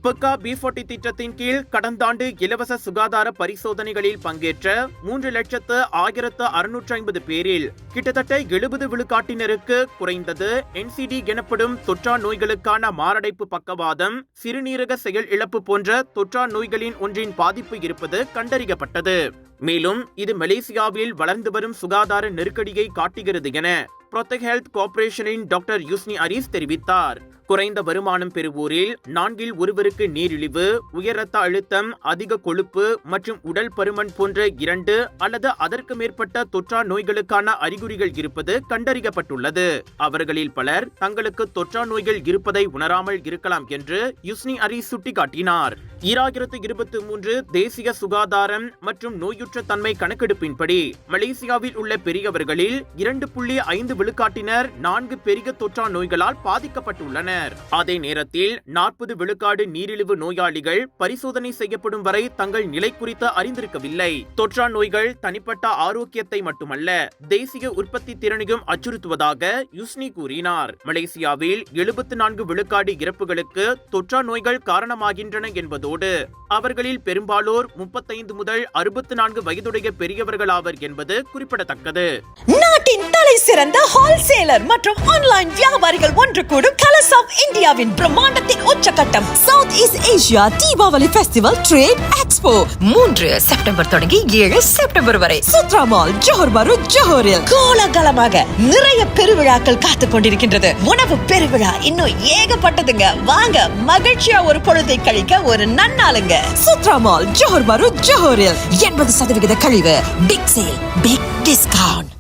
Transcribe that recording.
பக்கா B40 திட்டத்தின் கீழ் கடந்த ஆண்டு இலவச சுகாதார பரிசோதனைகளில் பங்கேற்ற 3,06,650 பேரில் கிட்டத்தட்ட 70 விழுக்காட்டினருக்கு குறைந்தது NCD எனப்படும் தொற்றா நோய்களுக்கான மாரடைப்பு, பக்கவாதம், சிறுநீரக செயல் இழப்பு போன்ற தொற்றா நோய்களின் ஒன்றின் பாதிப்பு இருப்பது கண்டறியப்பட்டது. மேலும் இது மலேசியாவில் வளர்ந்து வரும் சுகாதார நெருக்கடியை காட்டுகிறது என புரோடெக்ட் ஹெல்த் கார்ப்பரேஷனின் டாக்டர் யூஸ்னி அரிஸ் தெரிவித்தார். குறைந்த வருமானம் பெறுவோரில் 4 ஒருவருக்கு நீரிழிவு, உயர் ரத்த அழுத்தம், அதிக கொழுப்பு மற்றும் உடல் பருமன் போன்ற 2 அல்லது அதற்கு மேற்பட்ட தொற்றா நோய்களுக்கான அறிகுறிகள் இருப்பது கண்டறியப்பட்டுள்ளது. அவர்களில் பலர் தங்களுக்கு தொற்றா நோய்கள் இருப்பதை உணராமல் இருக்கலாம் என்று யூஸ்னி அரிஸ் சுட்டிக்காட்டினார். 2023 தேசிய சுகாதாரம் மற்றும் நோயுற்ற தன்மை கணக்கெடுப்பின்படி மலேசியாவில் உள்ள பெரியவர்களில் 2.5 விழுக்காட்டினர் 4 பெரிய தொற்றா நோய்களால் பாதிக்கப்பட்டுள்ளனர். அதே நேரத்தில் 40 விழுக்காடு நீரிழிவு நோயாளிகள் பரிசோதனை செய்யப்படும் வரை தங்கள் நிலை குறித்து அறிந்திருக்கவில்லை. தொற்றா நோய்கள் தனிப்பட்ட ஆரோக்கியத்தை மட்டுமல்ல, தேசிய உற்பத்தி திறனையும் அச்சுறுத்துவதாக யூஸ்னி கூறினார். மலேசியாவில் 74 விழுக்காடு இறப்புகளுக்கு தொற்றா நோய்கள் காரணமாகின்றன என்பதோடு அவர்களில் பெரும்பாலோர் 35 முதல் 64 வயதுடைய பெரியவர்கள் ஆவர் என்பது குறிப்பிடத்தக்கது. நாட்டின் தலை சிறந்த ஹோல்சேலர் மற்றும் ஆன்லைன் வியாபாரிகள் ஒன்று கூடும் கலர்ஸ் ஆஃப் இந்தியாவின் பிரம்மாண்டத்தின் உச்சகட்டம் South East Asia Deepavali festival trade expo 3 September தொடங்கி 7 செப்டம்பர் வரை சுத்ரா மால், ஜோஹர் பாரு, ஜோஹரில் கோலாகலமாக நிறைய பெருவிழாக்கள் காத்துக் கொண்டிருக்கின்றது. உணவு பெருவிழா இன்னும் ஏகப்பட்டதுங்க. வாங்க மகிழ்ச்சியா ஒரு பொழுதை கழிக்க ஒரு நன்னாளுங்க. சுத்ரா மால், ஜோஹர் பாரு, ஜோஹரில் 80% கழிவு, பிக் சேல், பிக் டிஸ்கவுண்ட்.